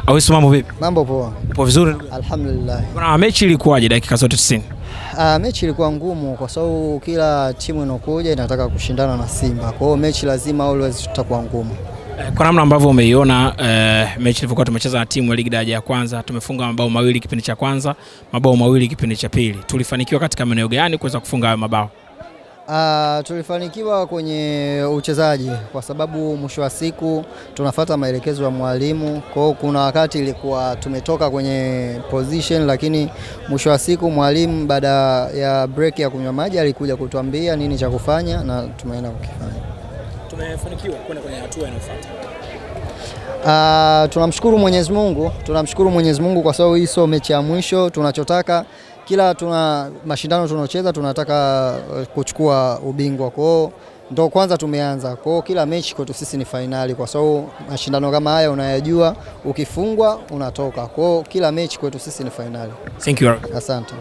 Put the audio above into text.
Awesu, mambo vipi? Mambo poa. Poa vizuri? Alhamdulillah. Bwana, mechi ilikuwaje dakika zote 90? Mechi ilikuwa ngumu kwa sababu kila timu inokuja inataka kushindana na Simba. Kwa hiyo mechi lazima always tutakuwa ngumu. Kwa namna ambavyo umeiona mechi ilivyokuwa tumecheza na timu ya ligi daraja ya kwanza, tumefunga mabao mawili kipindi cha kwanza, mabao mawili kipindi cha pili. Tulifanikiwa katika maeneo gani kuweza kufunga hayo mabao? Tulifanikiwa kwenye uchezaji kwa sababu mwisho wa siku tunafuata maelekezo ya mwalimu. Kwa hiyo kuna wakati ilikuwa tumetoka kwenye position, lakini mwisho wa siku mwalimu baada ya break ya kunywa maji alikuja kutuambia nini cha kufanya na tumeenda kukifanya. Tumefanikiwa kwenda kwenye hatua inayofuata. Tunamshukuru Mwenyezi Mungu kwa sababu hii sio mechi ya mwisho. Tunachotaka kila mashindano tunaocheza tunataka kuchukua ubingwa. Kwa hiyo ndio kwanza tumeanza. Kwa hiyo kila mechi kwetu sisi ni finali kwa sababu mashindano kama haya unayajua, ukifungwa unatoka. Kwa hiyo kila mechi kwetu sisi ni finali. Thank you. Asante.